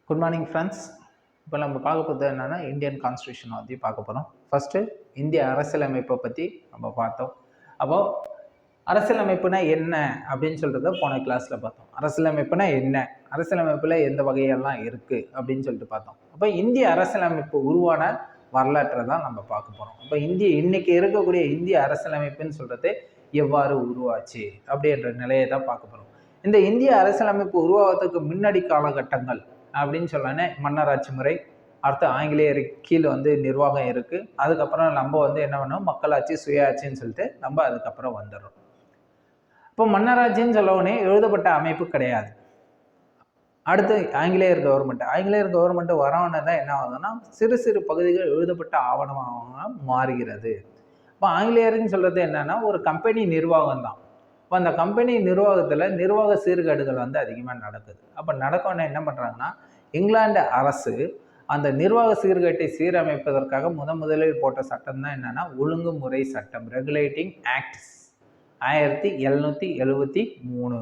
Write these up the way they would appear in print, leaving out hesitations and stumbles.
Good morning friends. இப்போ நம்ம பார்க்க போகிறது என்னென்னா இந்தியன் கான்ஸ்டியூஷனை பற்றி பார்க்க போகிறோம். ஃபஸ்ட்டு இந்திய அரசியலமைப்பை பற்றி நம்ம பார்த்தோம். அப்போது அரசியலமைப்புனா என்ன அப்படின்னு சொல்கிறத போன கிளாஸில் பார்த்தோம். அரசியலமைப்புனா என்ன, அரசியலமைப்பில் எந்த வகையெல்லாம் இருக்குது அப்படின்னு சொல்லிட்டு பார்த்தோம். அப்போ இந்திய அரசியலமைப்பு உருவான வரலாற்றை தான் நம்ம பார்க்க போகிறோம். அப்போ இன்னைக்கு இருக்கக்கூடிய இந்திய அரசியலமைப்புன்னு சொல்கிறது எவ்வாறு உருவாச்சு அப்படின்ற நிலையை தான் பார்க்க போகிறோம். இந்த இந்திய அரசியலமைப்பு உருவாவதுக்கு முன்னாடி காலகட்டங்கள் அப்படின்னு சொன்னோன்னே மன்னராட்சி முறை, அடுத்து ஆங்கிலேயர் கீழே நிர்வாகம் இருக்குது. அதுக்கப்புறம் நம்ம என்ன பண்ணோம், மக்களாட்சி சுயாட்சின்னு சொல்லிட்டு நம்ம அதுக்கப்புறம் வந்துடுறோம். இப்போ மன்னராட்சின்னு சொல்லவுடனே எழுதப்பட்ட அமைப்பு கிடையாது. அடுத்து ஆங்கிலேயர் கவர்மெண்ட் வரவன தான் என்ன ஆகுதுன்னா சிறு சிறு பகுதிகள் எழுதப்பட்ட ஆவணமாக மாறுகிறது. இப்போ ஆங்கிலேயர்னு சொல்றது என்னன்னா ஒரு கம்பெனி நிர்வாகம் தான். இப்போ அந்த கம்பெனி நிர்வாகத்தில் நிர்வாக சீர்கேடுகள் அதிகமாக நடக்குது. அப்போ நடக்கணும்னா என்ன பண்ணுறாங்கன்னா இங்கிலாந்து அரசு அந்த நிர்வாக சீர்கேட்டை சீரமைப்பதற்காக முதலில் போட்ட சட்டம் தான் என்னன்னா ஒழுங்குமுறை சட்டம், ரெகுலேட்டிங் ஆக்ட் 1773.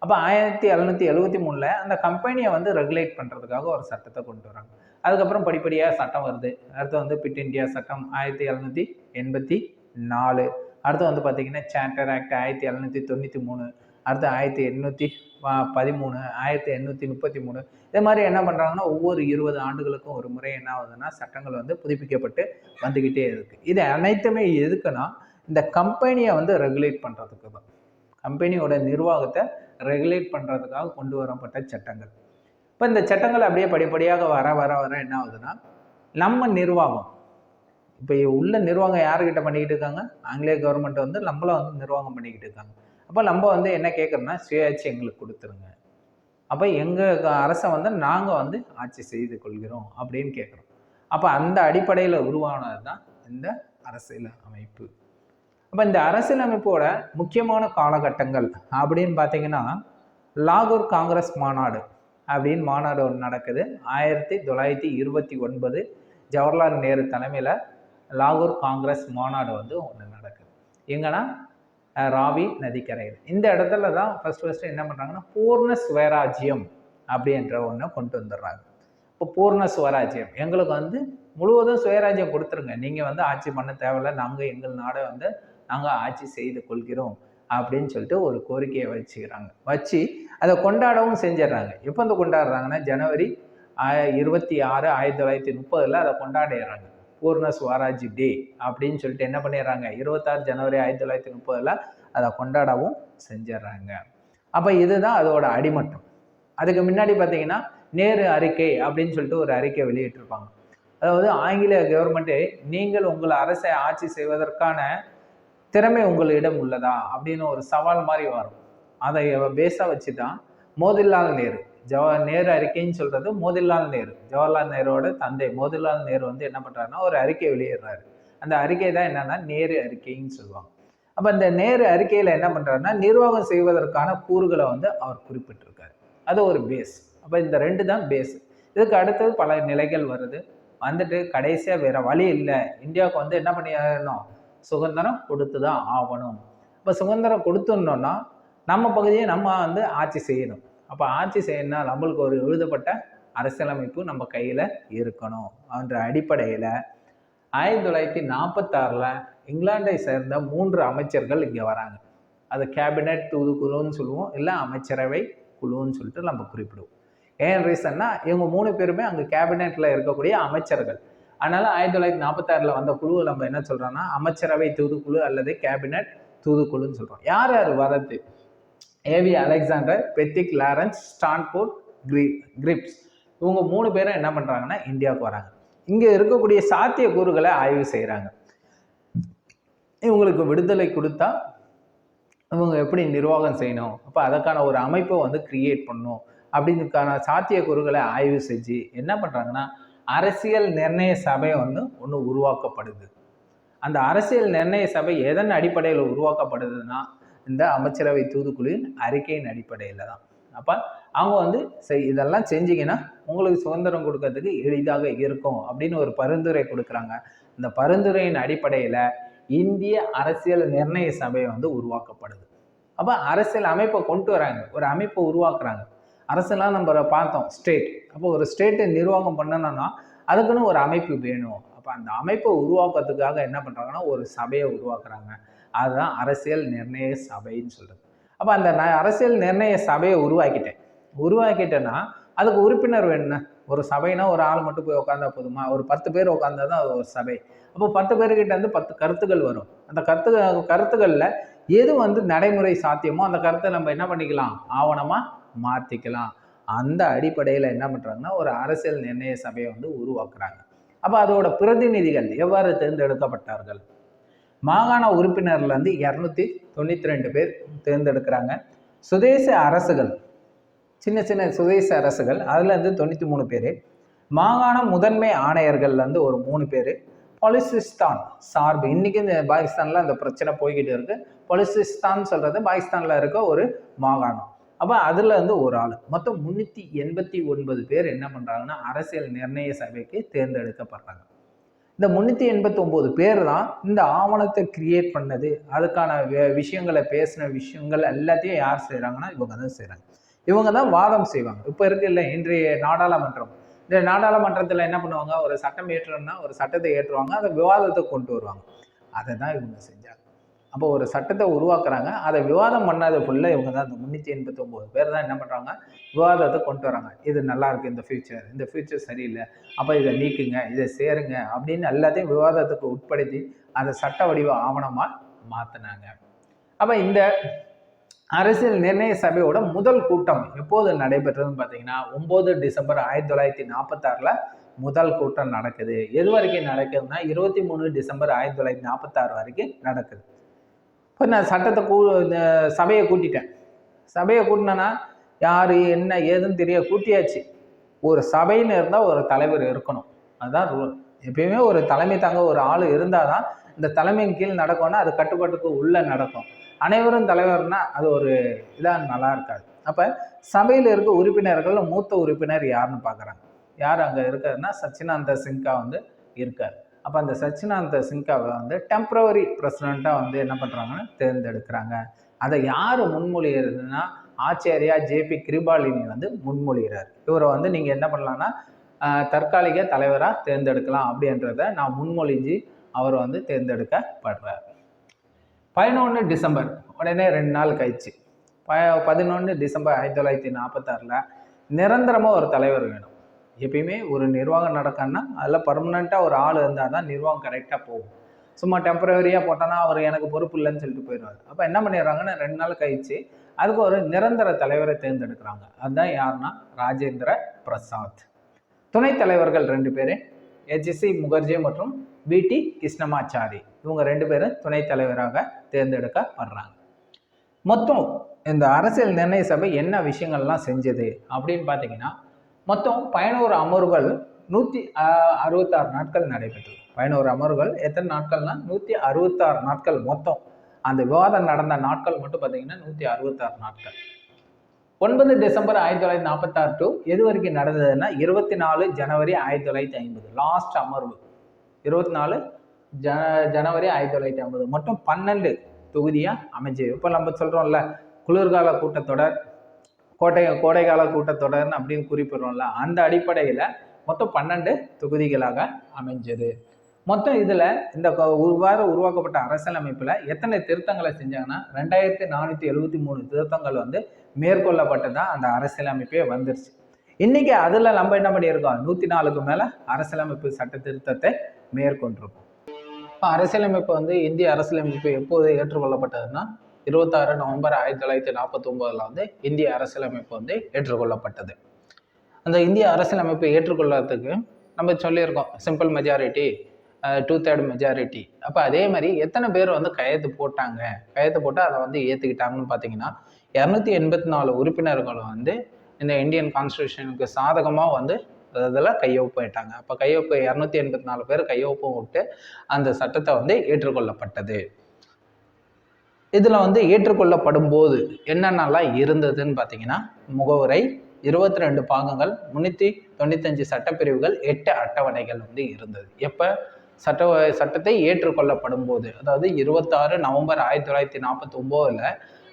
அப்போ 1773 அந்த கம்பெனியை ரெகுலேட் பண்ணுறதுக்காக ஒரு சட்டத்தை கொண்டு வராங்க. அதுக்கப்புறம் படிப்படியாக சட்டம் வருது. அடுத்து பிட் இந்தியா சட்டம் 1784. அடுத்து பார்த்தீங்கன்னா சார்ட்டர் ஆக்ட் 1793. அடுத்து 1813, 1833. இதே மாதிரி என்ன பண்ணுறாங்கன்னா ஒவ்வொரு 20 ஆண்டுகளுக்கும் ஒரு முறை என்ன ஆகுதுன்னா சட்டங்கள் புதுப்பிக்கப்பட்டு வந்துக்கிட்டே இருக்குது. இது அனைத்துமே எதுக்குன்னா இந்த கம்பெனியை ரெகுலேட் பண்ணுறதுக்கு தான், கம்பெனியோட நிர்வாகத்தை ரெகுலேட் பண்ணுறதுக்காக கொண்டு வரப்பட்ட சட்டங்கள். இப்போ இந்த சட்டங்கள் அப்படியே படிப்படியாக வர வர வர என்ன ஆகுதுன்னா நம்ம நிர்வாகம் இப்போ உள்ள நிர்வாகம் யாருக்கிட்ட பண்ணிக்கிட்டு இருக்காங்க, ஆங்கிலேய கவர்மெண்ட் நம்மள நிர்வாகம் பண்ணிக்கிட்டு இருக்காங்க. அப்போ நம்ம என்ன கேட்குறோன்னா சுயாட்சி எங்களுக்கு கொடுத்துருங்க, அப்போ எங்கள் அரசை நாங்கள் ஆட்சி செய்து கொள்கிறோம் அப்படின்னு கேட்குறோம். அப்போ அந்த அடிப்படையில் உருவானது தான் இந்த அரசியல் அமைப்பு. அப்போ இந்த அரசியலமைப்போட முக்கியமான காலகட்டங்கள் அப்படின்னு பார்த்தீங்கன்னா லாகூர் காங்கிரஸ் மாநாடு அப்படின்னு மாநாடு ஒன்று நடக்குது. 1929 ஜவஹர்லால் நேரு தலைமையில் லாகூர் காங்கிரஸ் மாநாடு ஒன்று நடக்குது. எங்கன்னா ராவி நதிக்கரையில். இந்த இடத்துல தான் ஃபர்ஸ்ட் என்ன பண்ணுறாங்கன்னா பூர்ண சுவராஜ்யம் அப்படின்ற ஒன்று கொண்டு வந்துடுறாங்க. இப்போ பூர்ண சுவராஜ்யம் எங்களுக்கு முழுவதும் சுயராஜ்யம் கொடுத்துருங்க, நீங்கள் ஆட்சி பண்ண தேவையில்லை, நாங்கள் எங்கள் நாடை நாங்கள் ஆட்சி செய்து கொள்கிறோம் அப்படின்னு சொல்லிட்டு ஒரு கோரிக்கையை வச்சு அதை கொண்டாடவும் செஞ்சிடறாங்க. எப்போ கொண்டாடுறாங்கன்னா ஜனவரி 26, 1930 அதை கொண்டாடிடுறாங்க. பூர்ண சுவராஜ் டே அப்படின்னு சொல்லிட்டு என்ன பண்ணிடுறாங்க 26 ஜனவரி 1930 அதை கொண்டாடவும் செஞ்சிடறாங்க. அப்போ இதுதான் அதோட அடிமட்டம். அதுக்கு முன்னாடி பார்த்தீங்கன்னா நேரு அறிக்கை அப்படின்னு சொல்லிட்டு ஒரு அறிக்கை வெளியிட்டிருப்பாங்க. அதாவது ஆங்கிலேய கவர்மெண்ட்டு நீங்கள் உங்கள் அரசை ஆட்சி செய்வதற்கான திறமை உங்களிடம் உள்ளதா அப்படின்னு ஒரு சவால் மாதிரி வரும். அதை பேஸாக வச்சு தான் மோதிலால் நேரு நேரு அறிக்கைன்னு சொல்றது மோதிலால் நேரு, ஜவஹர்லால் நேருவோட தந்தை மோதிலால் நேரு என்ன பண்றாருன்னா ஒரு அறிக்கை வெளியிடுறாரு. அந்த அறிக்கை தான் என்னன்னா நேரு அறிக்கைன்னு சொல்லுவாங்க. அப்ப இந்த நேரு அறிக்கையில என்ன பண்றாருன்னா நிர்வாகம் செய்வதற்கான கூறுகளை அவர் குறிப்பிட்டிருக்காரு. அது ஒரு பேஸ். அப்ப இந்த ரெண்டு தான் பேஸ். இதுக்கு அடுத்தது பல நிலைகள் வருது. கடைசியா வேற வழி இல்லை, இந்தியாவுக்கு என்ன பண்ணிடணும், சுதந்திரம் கொடுத்து தான் ஆகணும். இப்போ சுதந்திரம் கொடுத்துடணும்னா நம்ம பகுதியை நம்ம ஆட்சி செய்யணும். அப்போ ஆட்சி செய்யணும்னா நம்மளுக்கு ஒரு எழுதப்பட்ட அரசியலமைப்பு நம்ம கையில் இருக்கணும். என்ற அடிப்படையில் 1946 இங்கிலாண்டை சேர்ந்த 3 அமைச்சர்கள் இங்கே வராங்க. அது கேபினட் தூதுக்குழுன்னு சொல்லுவோம், இல்லை அமைச்சரவை குழுன்னு சொல்லிட்டு நம்ம குறிப்பிடுவோம். ஏன் ரீசன்னா இவங்க 3 பேருமே அங்கே கேபினெட்டில் இருக்கக்கூடிய அமைச்சர்கள். அதனால 1946 வந்த குழுவை நம்ம என்ன சொல்றோம்னா அமைச்சரவை தூதுக்குழு அல்லது கேபினட் தூதுக்குழுன்னு சொல்றோம். யார் யார் வரது, AV Alexander, Pethick, Lawrence, Stafford, Cripps, இவங்க 3 பேரும் என்ன பண்றாங்கன்னா இந்தியாவுக்கு வராங்க. இங்க இருக்கக்கூடிய சாத்திய கூறுகளை ஆய்வு செய்யறாங்க. இவங்களுக்கு விடுதலை கொடுத்தா இவங்க எப்படி நிர்வாகம் செய்யணும், அப்போ அதற்கான ஒரு அமைப்பை கிரியேட் பண்ணணும் அப்படிங்கிறதுக்கான சாத்திய கூறுகளை ஆய்வு செஞ்சு என்ன பண்றாங்கன்னா அரசியல் நிர்ணய சபை ஒன்று உருவாக்கப்படுது. அந்த அரசியல் நிர்ணய சபை எதன் அடிப்படையில் உருவாக்கப்படுதுன்னா இந்த அமைச்சரவை தூதுக்குழுவின் அறிக்கையின் அடிப்படையில் தான். அப்போ அவங்க இதெல்லாம் செஞ்சீங்கன்னா உங்களுக்கு சுதந்திரம் கொடுக்கறதுக்கு எளிதாக இருக்கும் அப்படின்னு ஒரு பரிந்துரை கொடுக்குறாங்க. இந்த பரிந்துரையின் அடிப்படையில் இந்திய அரசியல் நிர்ணய சபை உருவாக்கப்படுது. அப்போ அரசியல் அமைப்பை கொண்டு வராங்க, ஒரு அமைப்பை உருவாக்குறாங்க. அரசுலாம் நம்ம பார்த்தோம் ஸ்டேட். அப்போ ஒரு ஸ்டேட்டை நிர்வாகம் பண்ணணும்னா அதுக்குன்னு ஒரு அமைப்பு வேணும். அப்போ அந்த அமைப்பை உருவாக்குறதுக்காக என்ன பண்ணுறாங்கன்னா ஒரு சபையை உருவாக்குறாங்க. அதுதான் அரசியல் நிர்ணய சபைன்னு சொல்கிறது. அப்போ அந்த அரசியல் நிர்ணய சபையை உருவாக்கிட்டேன்னா அதுக்கு உறுப்பினர் வேணும்னா, ஒரு சபைனா ஒரு ஆள் மட்டும் போய் உட்காந்தா போதுமா? ஒரு 10 பேர் உட்காந்தா தான் அது ஒரு சபை. அப்போ 10 பேர்கிட்ட இருந்து 10 கருத்துக்கள் வரும். அந்த கருத்துக்களில் எது நடைமுறை சாத்தியமோ அந்த கருத்தை நம்ம என்ன பண்ணிக்கலாம், ஆவணமாக மாற்றிக்கலாம். அந்த அடிப்படையில் என்ன பண்ணுறாங்கன்னா ஒரு அரசியல் நிர்ணய சபையை உருவாக்குறாங்க. அப்போ அதோட பிரதிநிதிகள் எவ்வாறு தேர்ந்தெடுக்கப்பட்டார்கள்? மாகாண உறுப்பினர்ல 292 பேர் தேர்ந்தெடுக்கிறாங்க. சுதேச அரசுகள், சின்ன சின்ன சுதேச அரசுகள், அதுல 93 பேர். மாகாண முதன்மை ஆணையர்கள் ஒரு 3 பேர். பலுசிஸ்தான் சார்பு, இன்னைக்கு இந்த பாகிஸ்தான்ல அந்த பிரச்சனை போய்கிட்டு இருக்கு. பலுசிஸ்தான் சொல்றது பாகிஸ்தான்ல இருக்க ஒரு மாகாணம். அப்போ அதுல ஒரு ஆள். மொத்தம் 389 பேர் என்ன பண்றாங்கன்னா அரசியல் நிர்ணய சபைக்கு தேர்ந்தெடுக்கப்படுறாங்க. இந்த 389 பேர் தான் இந்த ஆவணத்தை கிரியேட் பண்ணது, அதுக்கான விஷயங்களை பேசின விஷயங்கள் எல்லாத்தையும் யார் செய்யறாங்கன்னா இவங்க தான் செய்யறாங்க. இவங்க தான் வாதம் செய்வாங்க. இப்போ இருக்கு இல்லை இன்றைய நாடாளுமன்றம், இந்த நாடாளுமன்றத்தில் என்ன பண்ணுவாங்க, ஒரு சட்டம் ஏற்றணும்னா ஒரு சட்டத்தை ஏற்றுவாங்க, அதை விவாதத்தை கொண்டு வருவாங்க. அதை தான் இவங்க செஞ்சாங்க. அப்போ ஒரு சட்டத்தை உருவாக்குறாங்க, அதை விவாதம் பண்ணாத ஃபுல்லாக இவங்க தான். அந்த 389 பேர் தான் என்ன பண்ணுறாங்க, விவாதத்தை கொண்டு வராங்க. இது நல்லா இருக்கு, இந்த ஃபியூச்சர் சரியில்லை, அப்போ இதை நீக்குங்க, இதை சேருங்க அப்படின்னு எல்லாத்தையும் விவாதத்துக்கு உட்படுத்தி அதை சட்ட வடிவ ஆவணமாக மாற்றினாங்க. அப்போ இந்த அரசியல் நிர்ணய சபையோட முதல் கூட்டம் எப்போது நடைபெற்றதுன்னு பார்த்தீங்கன்னா 9 டிசம்பர் 1946 முதல் கூட்டம் நடக்குது. எது வரைக்கும் நடக்குதுன்னா 23 டிசம்பர் 1946 வரைக்கும் நடக்குது. இப்போ நான் சட்டத்தை சபையை கூட்டிட்டேன். சபையை கூட்டினேன்னா யார் என்ன ஏதுன்னு தெரிய கூட்டியாச்சு. ஒரு சபைன்னு இருந்தால் ஒரு தலைவர் இருக்கணும், அதுதான் ரூல். எப்பயுமே ஒரு தலைமை தாங்க ஒரு ஆள் இருந்தால் தான் இந்த தலைமையின் கீழ் நடக்கும்னா அது கட்டுப்பாட்டுக்கு உள்ளே நடக்கும். அனைவரும் தலைவர்னா அது ஒரு இதாக நல்லா இருக்காது. அப்போ சபையில் இருக்க உறுப்பினர்கள் மூத்த உறுப்பினர் யாருன்னு பார்க்குறாங்க. யார் அங்கே இருக்காருன்னா சச்சினாந்த சின்ஹா இருக்கார். அப்போ அந்த சச்சினாந்த சின்ஹாவை டெம்பரவரி பிரசிடெண்ட்டாக என்ன பண்ணுறாங்கன்னா தேர்ந்தெடுக்கிறாங்க. அதை யார் முன்மொழிகிறதுனா ஆச்சாரியா ஜேபி கிருபாலினி முன்மொழிகிறார். இவரை நீங்கள் என்ன பண்ணலான்னா தற்காலிக தலைவராக தேர்ந்தெடுக்கலாம் அப்படின்றத நான் முன்மொழிஞ்சு அவர் தேர்ந்தெடுக்கப்படுறார். 11 டிசம்பர் உடனே 2 நாள் கழிச்சு 11 டிசம்பர் 1946 நிரந்தரமாக ஒரு தலைவர் வேணும். எப்பயுமே ஒரு நிர்வாகம் நடக்கணும்னா அதில் பர்மனெண்ட்டாக ஒரு ஆள் இருந்தால் தான் நிர்வாகம் கரெக்டாக போகும். சும்மா டெம்பரவரியாக போட்டோன்னா அவர் எனக்கு பொறுப்பு இல்லைன்னு சொல்லிட்டு போயிடுவார். அப்போ என்ன பண்ணிடுறாங்கன்னா 2 நாள் கழிச்சு அதுக்கு ஒரு நிரந்தர தலைவரை தேர்ந்தெடுக்கிறாங்க. அதுதான் யாருன்னா ராஜேந்திர பிரசாத். துணைத் தலைவர்கள் 2 பேர், HC முகர்ஜி மற்றும் VT கிருஷ்ணமாச்சாரி. இவங்க 2 பேரும் துணைத் தலைவராக தேர்ந்தெடுக்கப்படுறாங்க. மொத்தம் இந்த அரசியல் நிர்ணய சபை என்ன விஷயங்கள்லாம் செஞ்சது அப்படின்னு பார்த்தீங்கன்னா மொத்தம் 11 அமர்வுகள் 166 நாட்கள் நடைபெற்றது. 11 அமர்வுகள் எத்தனை நாட்கள்னா 166 நாட்கள். மொத்தம் அந்த விவாதம் நடந்த நாட்கள் மட்டும் பார்த்தீங்கன்னா 166 நாட்கள். 9 டிசம்பர் 1946 டு எது வரைக்கும் நடந்ததுன்னா 24 ஜனவரி 1950 லாஸ்ட் அமர்வு. 24 ஜனவரி 1950 மட்டும் 12 தொகுதியா அமைஞ்சு. இப்போ நம்ம சொல்றோம்ல குளிர்கால கூட்டத்தொடர், கோடைகால கூட்டத்தொடர்னு அப்படின்னு குறிப்பிடுறோம்ல, அந்த அடிப்படையில் மொத்தம் 12 தொகுதிகளாக அமைஞ்சது. மொத்தம் இதில் இந்த உருவாக்கப்பட்ட அரசியலமைப்பில் எத்தனை திருத்தங்களை செஞ்சாங்கன்னா 2473 திருத்தங்கள் மேற்கொள்ளப்பட்டதான் அந்த அரசியலமைப்பே வந்துருச்சு. இன்னைக்கு அதில் நம்ம என்ன பண்ணியிருக்கோம், 104க்கு மேலே அரசியலமைப்பு சட்ட திருத்தத்தை மேற்கொண்டிருக்கோம். இப்போ அரசியலமைப்பு இந்திய அரசியலமைப்பு எப்போது ஏற்றுக்கொள்ளப்பட்டதுன்னா 26 நவம்பர் 1949 இந்திய அரசியலமைப்பு ஏற்றுக்கொள்ளப்பட்டது. அந்த இந்திய அரசியலமைப்பை ஏற்றுக்கொள்ளறதுக்கு நம்ம சொல்லியிருக்கோம் சிம்பிள் மெஜாரிட்டி, 2/3 மெஜாரிட்டி. அப்போ அதே மாதிரி எத்தனை பேர் கையெழுத்து போட்டாங்க, கையெழுத்து போட்டு அதை ஏற்றுக்கிட்டாங்கன்னு பார்த்தீங்கன்னா 284 உறுப்பினர்கள் இந்த இந்தியன் கான்ஸ்டியூஷனுக்கு சாதகமாக அதில் கையொப்பிட்டாங்க. அப்போ கையொப்பு 284 பேர் கையொப்பம் விட்டு அந்த சட்டத்தை ஏற்றுக்கொள்ளப்பட்டது. இதில் ஏற்றுக்கொள்ளப்படும் போது என்னென்னலாம் இருந்ததுன்னு பார்த்தீங்கன்னா முகவுரை, 22 பாகங்கள், 395 சட்டப்பிரிவுகள், 8 அட்டவணைகள் இருந்தது. எப்போ சட்டத்தை ஏற்றுக்கொள்ளப்படும் போது, அதாவது 26 நவம்பர் 1949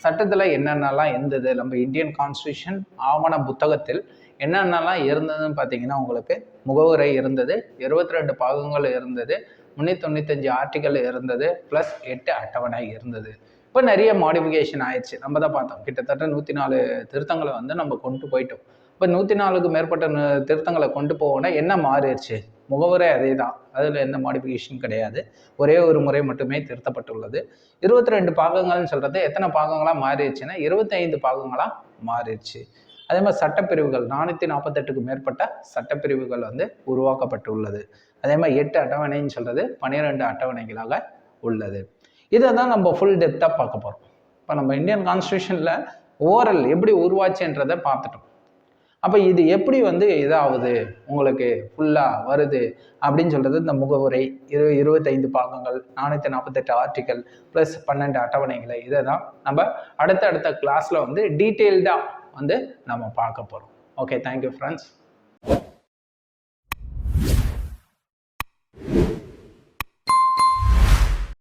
சட்டத்தில் என்னென்னலாம் இருந்தது, நம்ம இந்தியன் கான்ஸ்டியூஷன் ஆவண புத்தகத்தில் என்னென்னலாம் இருந்ததுன்னு பார்த்தீங்கன்னா உங்களுக்கு முகவுரை இருந்தது, 22 பாகங்கள் இருந்தது, 395 ஆர்டிக்கல் இருந்தது, ப்ளஸ் 8 அட்டவணை இருந்தது. இப்போ நிறைய மாடிஃபிகேஷன் ஆயிடுச்சு. நம்ம தான் பார்த்தோம், கிட்டத்தட்ட 104 திருத்தங்களை வந்து நம்ம கொண்டு போயிட்டோம். இப்போ 104க்கு மேற்பட்ட திருத்தங்களை கொண்டு போவோன்னா என்ன மாறிடுச்சு? முகவரை அதே தான், அதில் எந்த மாடிஃபிகேஷன் கிடையாது. ஒரே ஒரு முறை மட்டுமே திருத்தப்பட்டுள்ளது. 22 பாகங்கள்னு சொல்கிறது எத்தனை பாகங்களாக மாறிடுச்சுன்னா 25 பாகங்களாக மாறிடுச்சு. அதே மாதிரி சட்டப்பிரிவுகள் 448க்கு மேற்பட்ட சட்டப்பிரிவுகள் வந்து உருவாக்கப்பட்டுள்ளது. அதே மாதிரி 8 அட்டவணைன்னு சொல்கிறது 12 அட்டவணைகளாக உள்ளது. இதை தான் நம்ம ஃபுல் டெப்த்தாக பார்க்க போகிறோம். இப்போ நம்ம இந்தியன் கான்ஸ்டியூஷனில் ஓரல் எப்படி உருவாச்சுன்றதை பார்த்துட்டோம். அப்போ இது எப்படி வந்து இதாகுது உங்களுக்கு ஃபுல்லாக வருது அப்படின்னு சொல்கிறது இந்த முகவுரை 25 பாகங்கள், 448 ஆர்டிக்கல் ப்ளஸ் 12 அட்டவணைகளை, இதை தான் நம்ம அடுத்த கிளாஸில் வந்து டீட்டெயில்டாக வந்து நம்ம பார்க்க போகிறோம். Okay, thank you friends.